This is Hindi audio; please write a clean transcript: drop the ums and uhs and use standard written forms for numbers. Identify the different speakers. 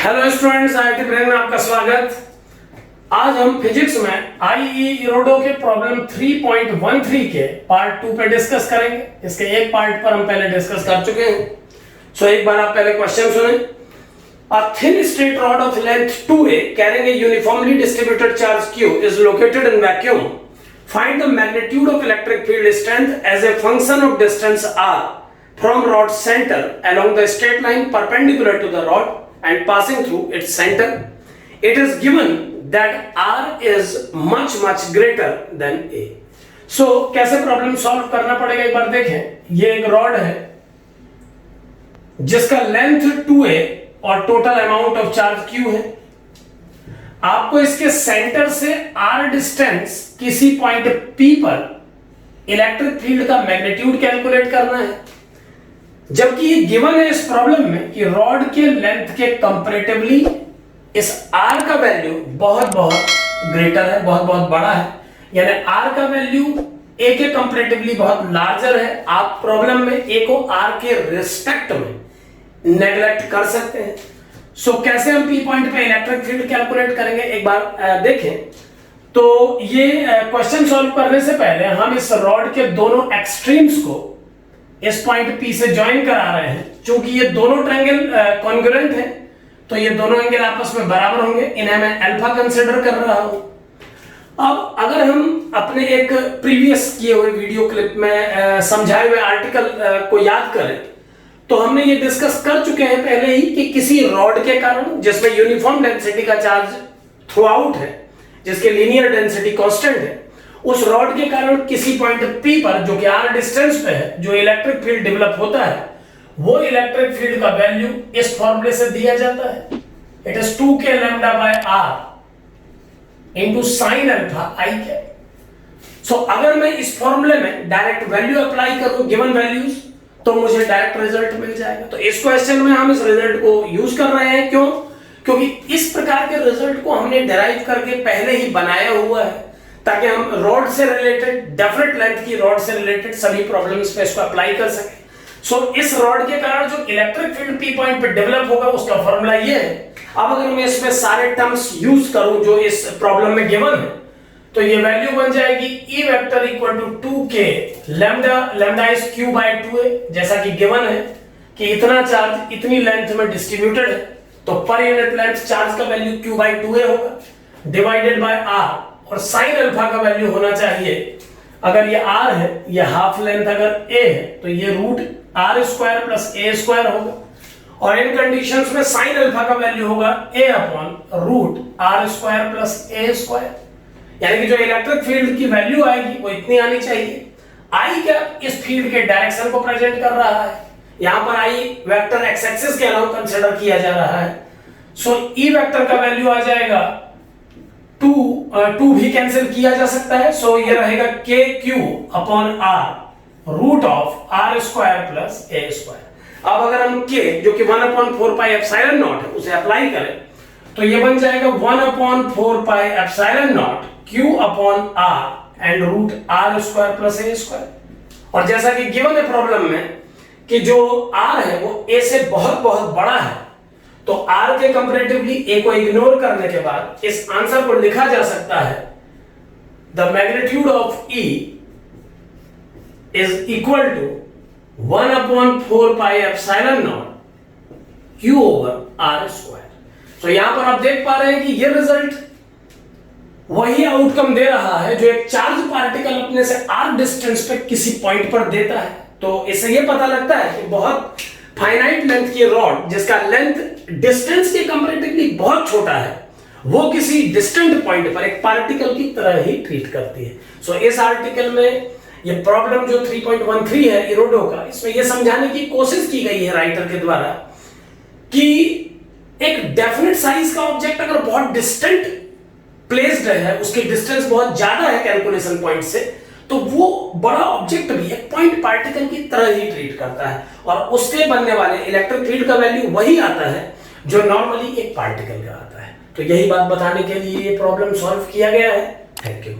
Speaker 1: हेलो स्टूडेंट्स, आईआईटी ब्रेन में आपका स्वागत। आज हम फिजिक्स में आईई इरोडो के प्रॉब्लम 3.13 के पार्ट 2 पे डिस्कस करेंगे। इसके एक पार्ट पर हम पहले डिस्कस कर चुके हैं। सो एक बार आप पहले क्वेश्चन सुने। A thin straight rod of length 2a carrying a uniformly distributed charge q is located in vacuum. Find the magnitude of electric field strength as a function of distance r from rod center along the straight line perpendicular to the rod and passing through its center. It is given that r is much greater than a. So कैसे प्रॉब्लम सॉल्व करना पड़ेगा एक बार देखें। ये एक रॉड है जिसका लेंथ 2a और total amount of charge q है। आपको इसके सेंटर से r डिस्टेंस किसी पॉइंट p पर इलेक्ट्रिक फील्ड का मैग्नीट्यूड कैलकुलेट करना है। जबकि ये गिवन है इस प्रॉब्लम में कि रॉड के लेंथ के कंपैरेटिवली इस r का वैल्यू बहुत ग्रेटर है, बहुत बड़ा है। यानी r का वैल्यू a के कंपैरेटिवली बहुत लार्जर है। आप प्रॉब्लम में a को r के रिस्पेक्ट में नेग्लेक्ट कर सकते हैं। सो कैसे हम पी पॉइंट पे इलेक्ट्रिक फील्ड कैलकुलेट करेंगे एक बार देखें। तो ये क्वेश्चन सॉल्व करने से पहले हम इस रॉड के दोनों एक्सट्रीम्स को इस पॉइंट पी से ज्वाइन करा रहे हैं। क्योंकि ये दोनों ट्रायंगल कॉन्ग्रुएंट हैं तो ये दोनों एंगल आपस में बराबर होंगे। इन्हें मैं अल्फा कंसीडर कर रहा हूं। अब अगर हम अपने एक प्रीवियस किए हुए वीडियो क्लिप में समझाए हुए आर्टिकल को याद करें तो हमने ये डिस्कस कर चुके हैं पहले ही कि किसी रॉड के कारण जिसमें यूनिफॉर्म डेंसिटी का चार्ज थ्रू आउट है, जिसके लीनियर डेंसिटी कांस्टेंट है, उस रॉड के कारण किसी पॉइंट P पर जो कि r डिस्टेंस पे है जो इलेक्ट्रिक फील्ड डेवलप होता है, वो इलेक्ट्रिक फील्ड का वैल्यू इस फॉर्मूले से दिया जाता है। It is 2k lambda by r into sin alpha i cap. So अगर मैं इस फॉर्मूले में डायरेक्ट वैल्यू अप्लाई करूं गिवन वैल्यूज तो मुझे डायरेक्ट रिजल्ट मिल जाएगा। तो इस क्वेश्चन में हम इस रिजल्ट को यूज कर रहे हैं। क्यों? क्योंकि इस प्रकार के रिजल्ट को हमने डिराइव करके पहले ही बनाया हुआ है ताकि हम रॉड से रिलेटेड डेफिनेट लेंथ की रॉड से रिलेटेड सभी प्रॉब्लम्स पे इसको अप्लाई कर सकें। सो इस रॉड के कारण जो इलेक्ट्रिक फील्ड पी पॉइंट पे डेवलप होगा उसका फॉर्मूला ये है। अब अगर मैं इसमें सारे टर्म्स यूज करूं जो इस प्रॉब्लम में गिवन है तो ये वैल्यू बन जाएगी E vector equal to 2k lambda is q by 2a। जैसा कि गिवन है कि इतना चार्ज इतनी लेंथ में डिस्ट्रीब्यूटेड है तो पर यूनिट लेंथ चार्ज का वैल्यू q बाय 2a होगा डिवाइडेड बाय r। और sin अल्फा का वैल्यू होना चाहिए, अगर ये r है, ये हाफ लेंथ अगर a है तो ये root r square plus a square होगा। और इन कंडीशंस में sin अल्फा का वैल्यू होगा a upon root r square plus a square. यानी कि जो इलेक्ट्रिक फील्ड की वैल्यू आएगी वो इतनी आनी चाहिए। आई कैप इस फील्ड के डायरेक्शन को प्रेजेंट कर रहा है। यहां पर आई वेक्टर एक्स एक्सिस के अलावा कंसीडर किया जा रहा है। सो ई वेक्टर का वैल्यू आ जाएगा 2 भी कैंसिल किया जा सकता है। सो ये रहेगा के q upon r root of r square plus a square. अब अगर हम के जो कि 1/4 पाई एप्सिलॉन नॉट है उसे अप्लाई करें तो ये बन जाएगा 1/4 pi epsilon naught q upon r and root r square plus a square. और जैसा कि गिवन है प्रॉब्लम में कि जो r है वो a से बहुत बड़ा है तो r के कंपैरेटिवली a को इग्नोर करने के बाद इस आंसर को लिखा जा सकता है the magnitude of E is equal to 1/4 pi epsilon naught q over r square. तो यहां पर आप देख पा रहे हैं कि ये रिजल्ट वही आउटकम दे रहा है जो एक चार्ज पार्टिकल अपने से r डिस्टेंस पे किसी पॉइंट पर देता है। तो इससे ये पता लगता है कि बहुत फाइनाइट लेंथ की रॉड जिसका लेंथ डिस्टेंस के कंपैरेटिवली बहुत छोटा है वो किसी डिस्टेंट पॉइंट पर एक पार्टिकल की तरह ही ट्रीट करती है। सो इस आर्टिकल में ये प्रॉब्लम जो 3.13 है इरोडो का, इसमें ये समझाने की कोशिश की गई है राइटर के द्वारा कि एक डेफिनेट साइज का ऑब्जेक्ट अगर बहुत डिस्टेंट प्लेस्ड है, उसकी डिस्टेंस बहुत ज्यादा है कैलकुलेशन पॉइंट से, तो वो बड़ा ऑब्जेक्ट भी एक पॉइंट पार्टिकल की तरह ही ट्रीट करता है और उसके बनने वाले इलेक्ट्रिक फील्ड का वैल्यू वही आता है जो नॉर्मली एक पार्टिकल का आता है। तो यही बात बताने के लिए ये प्रॉब्लम सॉल्व किया गया है। Thank you.